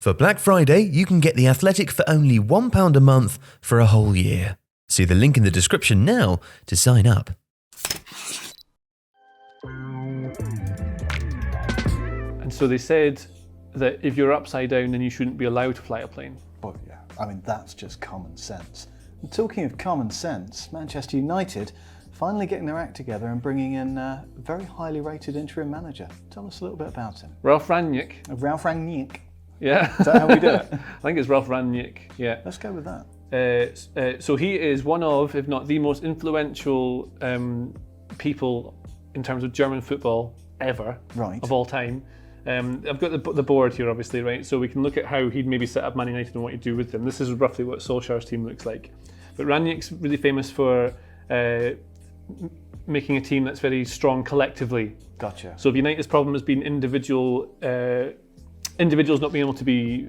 For Black Friday, you can get The Athletic for only £1 a month for a whole year. See the link in the description now to sign up. And so they said that if you're upside down, then you shouldn't be allowed to fly a plane. Well, yeah, I mean, that's just common sense. And talking of common sense, Manchester United finally getting their act together and bringing in a very highly rated interim manager. Tell us a little bit about him. Ralf Rangnick. Ralf Rangnick. Yeah. Is that how we do it? I think it's Ralf Rangnick, yeah. Let's go with that. So he is one of, if not the most influential people in terms of German football ever, of all time. I've got the board here, obviously, right? So we can look at how he'd maybe set up Man United and what he'd do with them. This is roughly what Solskjaer's team looks like. But Rangnick's really famous for making a team that's very strong collectively. Gotcha. So if United's problem has been individuals not being able to be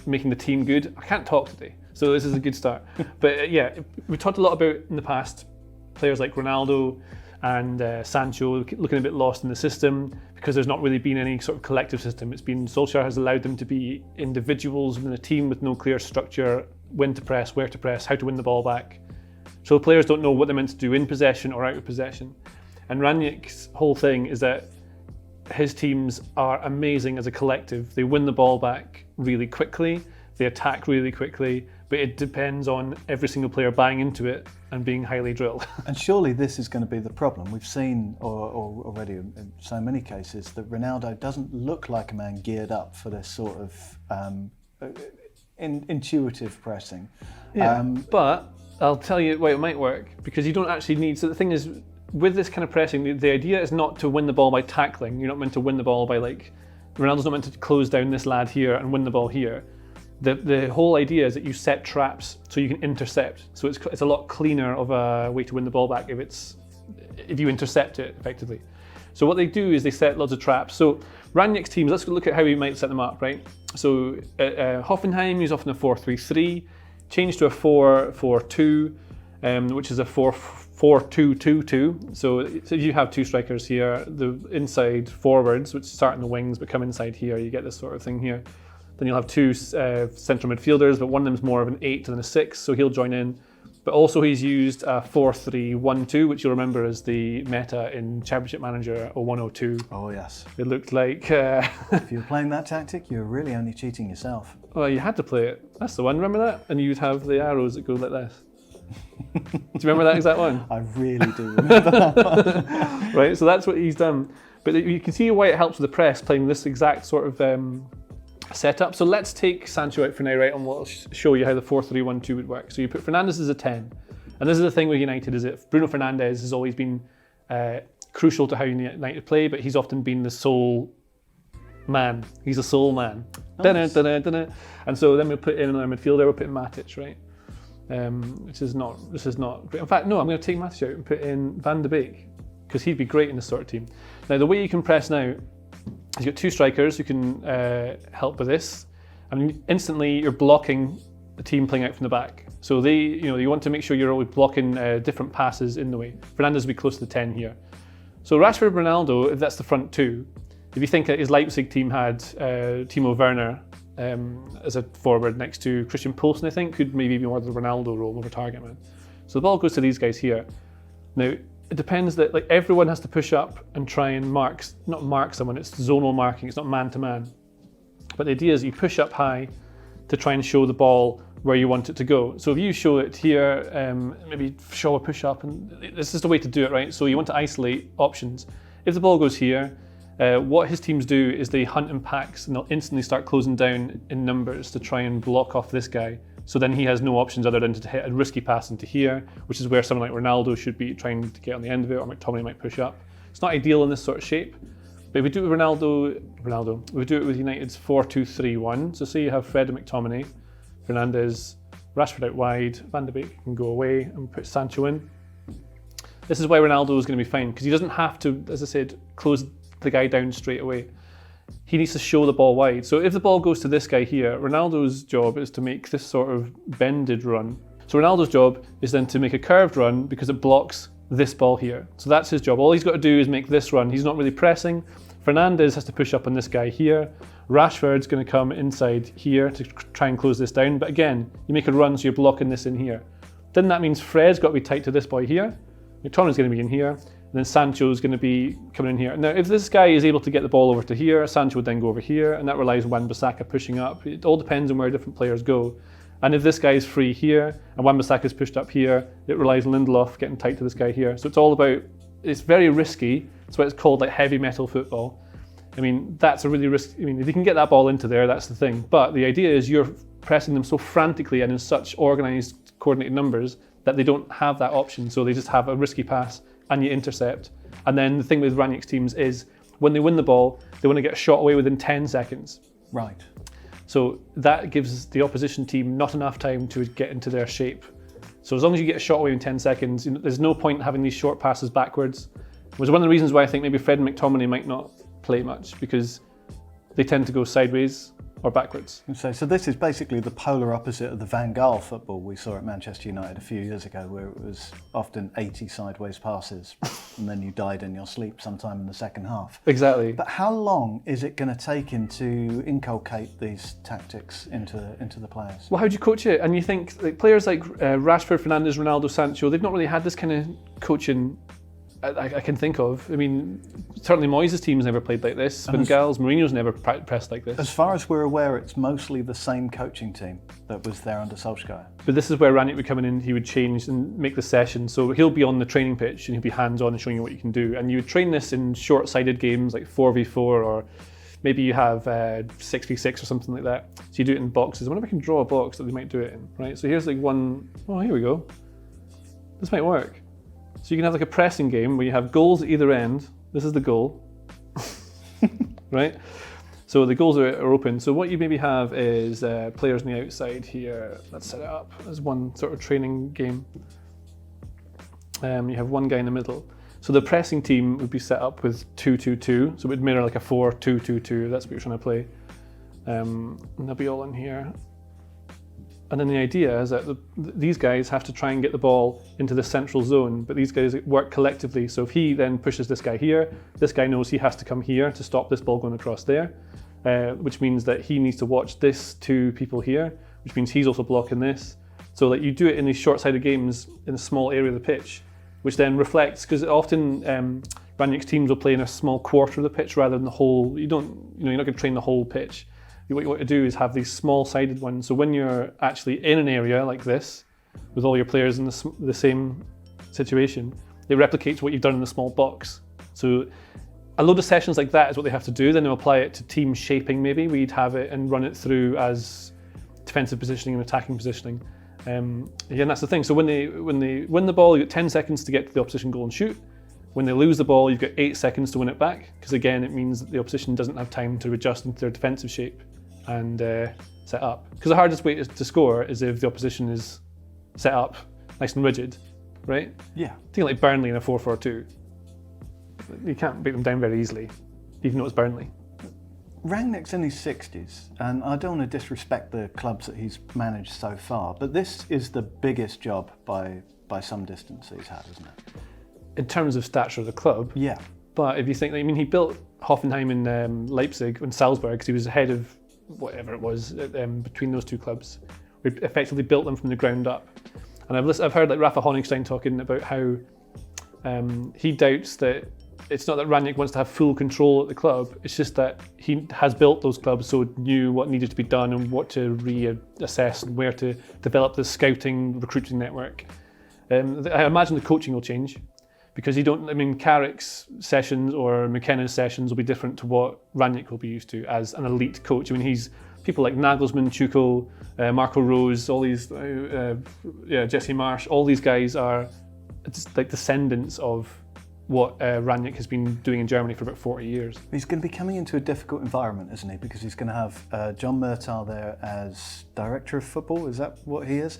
making the team good, I can't talk today. So this is a good start. But yeah, we talked a lot about in the past players like Ronaldo and Sancho looking a bit lost in the system because there's not really been any sort of collective system. It's been Solskjaer has allowed them to be individuals within a team with no clear structure, when to press, where to press, how to win the ball back. So the players don't know what they're meant to do in possession or out of possession. And Rangnick's whole thing is that his teams are amazing as a collective. They win the ball back really quickly, they attack really quickly, but it depends on every single player buying into it and being highly drilled. And surely this is going to be the problem. We've seen or already in so many cases that Ronaldo doesn't look like a man geared up for this sort of intuitive pressing. Yeah, but I'll tell you why it might work, because you don't actually need, so the thing is, with this kind of pressing, the idea is not to win the ball by tackling. You're not meant to win the ball by Ronaldo's not meant to close down this lad here and win the ball here. The whole idea is that you set traps so you can intercept. So it's a lot cleaner of a way to win the ball back if you intercept it effectively. So what they do is they set lots of traps. So Rangnick's teams, let's look at how he might set them up, right? So at Hoffenheim, he's often a 4-3-3, changed to a 4-4-2, which is a 4-2-2-2. So if you have two strikers here, the inside forwards, which start in the wings but come inside here, you get this sort of thing here. Then you'll have two central midfielders, but one of them is more of an 8 than a 6, so he'll join in. But also he's used a 4-3-1-2, which you'll remember as the meta in Championship Manager 01-02. Oh yes. It looked like... If you were playing that tactic, you were really only cheating yourself. Well, you had to play it. That's the one, remember that? And you'd have the arrows that go like this. Do you remember that exact one? I really do remember that one. Right, so that's what he's done. But you can see why it helps with the press, playing this exact sort of setup. So let's take Sancho out for now, right, and we'll show you how the 4-3-1-2 would work. So you put Fernandes as a 10. And this is the thing with United, is that Bruno Fernandes has always been crucial to how United play, but he's often been the sole man. He's a sole man. Nice. And so then we'll put in another midfielder, we'll put in Matic, right? This is not great. In fact, no, I'm going to take Matic out and put in Van de Beek, because he'd be great in this sort of team. Now, the way you can press now, you've got two strikers who can help with this. I mean, instantly you're blocking the team playing out from the back. So you want to make sure you're always blocking different passes in the way. Fernandes will be close to the 10 here. So Rashford, Ronaldo, if that's the front two, if you think that his Leipzig team had Timo Werner as a forward next to Christian Poulsen, I think, could maybe be more the Ronaldo role over target man. So the ball goes to these guys here. Now, it depends that everyone has to push up and try and not mark someone, it's zonal marking, it's not man-to-man. But the idea is you push up high to try and show the ball where you want it to go. So if you show it here, maybe show a push up, and this is the way to do it, right? So you want to isolate options. If the ball goes here, what his teams do is they hunt in packs and they'll instantly start closing down in numbers to try and block off this guy. So then he has no options other than to hit a risky pass into here, which is where someone like Ronaldo should be trying to get on the end of it, or McTominay might push up. It's not ideal in this sort of shape, but if we do it with Ronaldo, we do it with United's 4-2-3-1. So say you have Fred and McTominay, Fernandes, Rashford out wide, Van de Beek can go away and put Sancho in. This is why Ronaldo is going to be fine, because he doesn't have to, as I said, close the guy down straight away. He needs to show the ball wide. So if the ball goes to this guy here, Ronaldo's job is to make this sort of bended run. So Ronaldo's job is then to make a curved run because it blocks this ball here. So that's his job. All he's got to do is make this run. He's not really pressing. Fernandes has to push up on this guy here. Rashford's going to come inside here to try and close this down. But again, you make a run, so you're blocking this in here. Then that means Fred's got to be tight to this boy here. McTominay's going to be in here. And then Sancho's going to be coming in here. Now, if this guy is able to get the ball over to here, Sancho would then go over here, and that relies on Wan-Bissaka pushing up. It all depends on where different players go. And if this guy is free here, and Wan-Bissaka's pushed up here, it relies on Lindelof getting tight to this guy here. So it's all about, it's very risky. That's why it's called like heavy metal football. I mean, that's a really risky, I mean, if you can get that ball into there, that's the thing. But the idea is you're pressing them so frantically and in such organised, coordinated numbers that they don't have that option. So they just have a risky pass and you intercept. And then the thing with Rangnick's teams is when they win the ball, they want to get a shot away within 10 seconds. Right. So that gives the opposition team not enough time to get into their shape. So as long as you get a shot away in 10 seconds, there's no point in having these short passes backwards. Which is one of the reasons why I think maybe Fred and McTominay might not play much, because they tend to go sideways or backwards. So this is basically the polar opposite of the Van Gaal football we saw at Manchester United a few years ago, where it was often 80 sideways passes and then you died in your sleep sometime in the second half. Exactly. But how long is it going to take him to inculcate these tactics into the players? Well, how do you coach it? And you think like players like Rashford, Fernandes, Ronaldo, Sancho, they've not really had this kind of coaching I can think of. I mean, certainly Moyes' team's never played like this. Van Gaal's, Mourinho's never pressed like this. As far as we're aware, it's mostly the same coaching team that was there under Solskjaer. But this is where Rangnick would come in, he would change and make the session. So he'll be on the training pitch and he'll be hands-on and showing you what you can do. And you would train this in short-sided games like 4v4, or maybe you have 6v6 or something like that. So you do it in boxes. I wonder if I can draw a box that they might do it in, right? So here's like one, oh, here we go. This might work. So you can have like a pressing game where you have goals at either end. This is the goal, right? So the goals are open. So what you maybe have is players on the outside here. Let's set it up as one sort of training game. You have one guy in the middle. So the pressing team would be set up with 2-2-2. So it would mirror like a 4-2-2-2. That's what you're trying to play. And they'll be all in here. And then the idea is that these guys have to try and get the ball into the central zone, but these guys work collectively. So if he then pushes this guy here, this guy knows he has to come here to stop this ball going across there, which means that he needs to watch this two people here, which means he's also blocking this. So that you do it in these short-sided games in a small area of the pitch, which then reflects, because often Rangnick's teams will play in a small quarter of the pitch rather than the whole. You're not going to train the whole pitch. What you want to do is have these small-sided ones. So when you're actually in an area like this, with all your players in the same situation, it replicates what you've done in the small box. So a load of sessions like that is what they have to do. Then they'll apply it to team shaping maybe. We'd have it and run it through as defensive positioning and attacking positioning. And that's the thing. So when they win the ball, you've got 10 seconds to get to the opposition goal and shoot. When they lose the ball, you've got 8 seconds to win it back, because again, it means that the opposition doesn't have time to adjust into their defensive shape and set up. Because the hardest way to score is if the opposition is set up nice and rigid, right? Yeah. Think like Burnley in a 4-4-2. You can't beat them down very easily, even though it's Burnley. Rangnick's in his 60s, and I don't want to disrespect the clubs that he's managed so far, but this is the biggest job by some distance that he's had, isn't it? In terms of stature of the club. Yeah. But if you think, I mean, he built Hoffenheim in Leipzig and Salzburg, because he was ahead of whatever it was between those two clubs. We effectively built them from the ground up. And I've heard like Rafa Honigstein talking about how he doubts that it's not that Rangnick wants to have full control at the club, it's just that he has built those clubs so knew what needed to be done and what to reassess and where to develop the scouting, recruiting network. I imagine the coaching will change, because Carrick's sessions or McKenna's sessions will be different to what Rangnick will be used to as an elite coach. I mean, he's people like Nagelsmann, Tuchel, Marco Rose, all these, Jesse Marsch, all these guys are like descendants of what Rangnick has been doing in Germany for about 40 years. He's going to be coming into a difficult environment, isn't he? Because he's going to have John Murtaugh there as director of football. Is that what he is?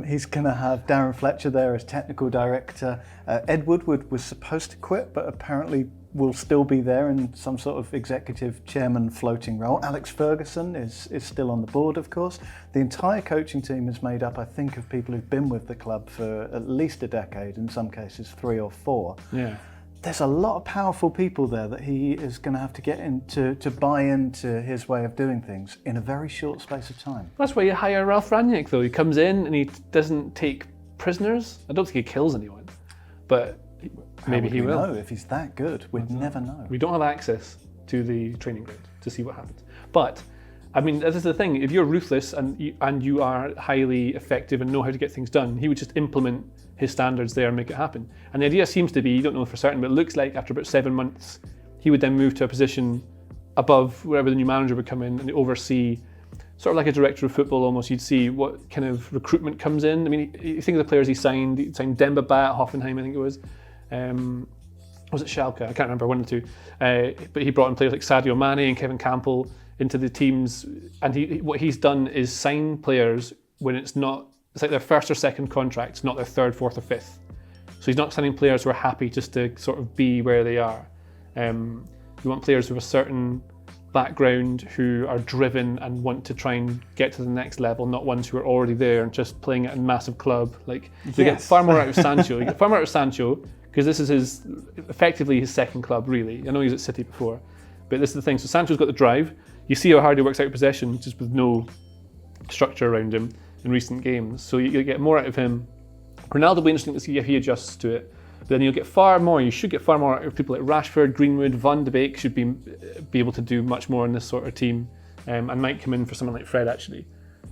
He's going to have Darren Fletcher there as technical director. Ed Woodward was supposed to quit, but apparently will still be there in some sort of executive chairman floating role. Alex Ferguson is still on the board, of course. The entire coaching team is made up, I think, of people who've been with the club for at least a decade, in some cases 3 or 4. Yeah. there's a lot of powerful people there that he is going to have to get into to buy into his way of doing things in a very short space of time. That's why you hire Ralf Rangnick, though. He comes in and he doesn't take prisoners. I don't think he kills anyone, but maybe he will. No, if he's that good, we'd never know. We don't have access to the training ground to see what happens. But I mean, this is the thing. If you're ruthless and you are highly effective and know how to get things done, he would just implement his standards there and make it happen. And the idea seems to be, you don't know for certain, but it looks like after about 7 months, he would then move to a position above wherever the new manager would come in and oversee, sort of like a director of football almost. You'd see what kind of recruitment comes in. I mean, you think of the players he signed Demba Ba at Hoffenheim, I think it was. Was it Schalke? I can't remember, one or two. But he brought in players like Sadio Mane and Kevin Campbell into the teams. And what he's done is sign players when it's like their first or second contracts, not their third, fourth or fifth. So he's not signing players who are happy just to sort of be where they are. You want players with a certain background who are driven and want to try and get to the next level, not ones who are already there and just playing at a massive club. Like, you get far more out of Sancho. You get far more out of Sancho because this is effectively his second club, really. I know he was at City before, but this is the thing. So Sancho's got the drive. You see how hard he works out of possession, just with no structure around him in recent games. So you get more out of him. Ronaldo will be interesting to see if he adjusts to it. But then you should get far more out of people like Rashford, Greenwood, Van de Beek should be able to do much more in this sort of team, and might come in for someone like Fred actually,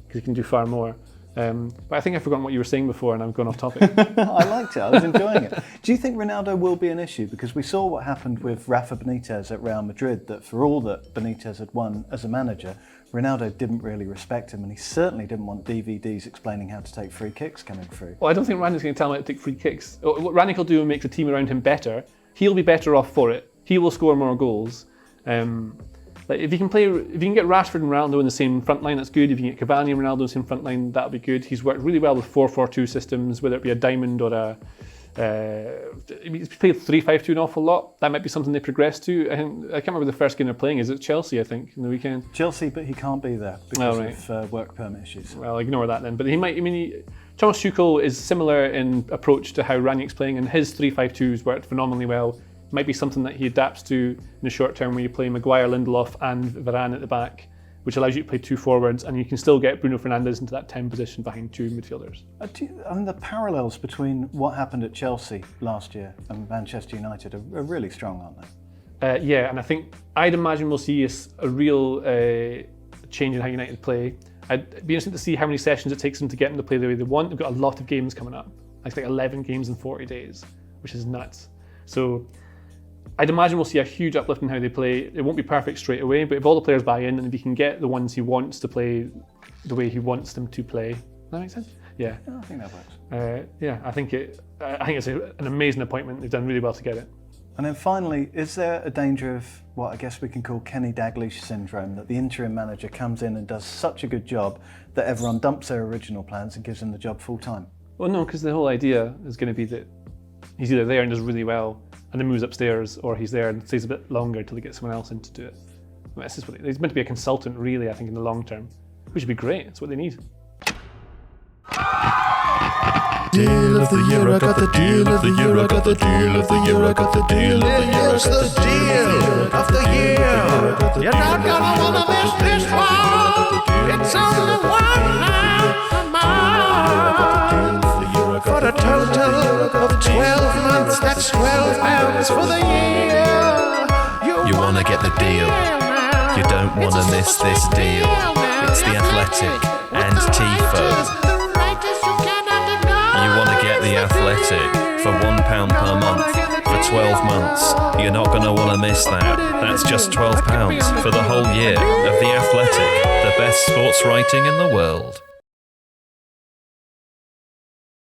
because he can do far more. But I think I've forgotten what you were saying before and I've gone off topic. I liked it, I was enjoying it. Do you think Ronaldo will be an issue? Because we saw what happened with Rafa Benitez at Real Madrid, that for all that Benitez had won as a manager, Ronaldo didn't really respect him, and he certainly didn't want DVDs explaining how to take free kicks coming through. Well, I don't think Rangnick's going to tell him how to take free kicks. What Rangnick will do and make the team around him better, he'll be better off for it. He will score more goals. Like if you can get Rashford and Ronaldo in the same front line, that's good. If you can get Cavani and Ronaldo in the same front line, that'll be good. He's worked really well with 4-4-2 systems, whether it be a diamond or he's played 3-5-2 an awful lot. That might be something they progress to. I can't remember the first game they're playing. Is it Chelsea, I think, in the weekend? Chelsea, but he can't be there because of work permit issues. Well, ignore that then. But Thomas Tuchel is similar in approach to how Rangnick's playing, and his 3-5-2s worked phenomenally well. Might be something that he adapts to in the short term, where you play Maguire, Lindelof and Varane at the back, which allows you to play two forwards, and you can still get Bruno Fernandes into that 10 position behind two midfielders. The parallels between what happened at Chelsea last year and Manchester United are really strong, aren't they? Yeah, and I think I'd imagine we'll see a real change in how United play. It'd be interesting to see how many sessions it takes them to get them to play the way they want. They've got a lot of games coming up. I think 11 games in 40 days, which is nuts. So I'd imagine we'll see a huge uplift in how they play. It won't be perfect straight away, but if all the players buy in and if he can get the ones he wants to play the way he wants them to play, does that make sense? Yeah. I think that works. I think it's an amazing appointment. They've done really well to get it. And then finally, is there a danger of what I guess we can call Kenny Dalglish syndrome, that the interim manager comes in and does such a good job that everyone dumps their original plans and gives him the job full time? Well, no, because the whole idea is going to be that he's either there and does really well and then moves upstairs, or he's there and stays a bit longer until they get someone else in to do it. Well, he's meant to be a consultant, really, I think, in the long term, which would be great. It's what they need. Deal of the year, I got the deal of the year, I got the deal of the year, I got the deal of the year, It's the deal of the year. You're not gonna wanna miss this one. It's only $1 a month. For a total of 12 months, that's £12 for the year. You wanna get the deal. You don't wanna miss this deal. It's the Athletic and Tifo. You want to get the Athletic for £1 per month for 12 months. You're not going to want to miss that. That's just £12 for the whole year of the Athletic, the best sports writing in the world.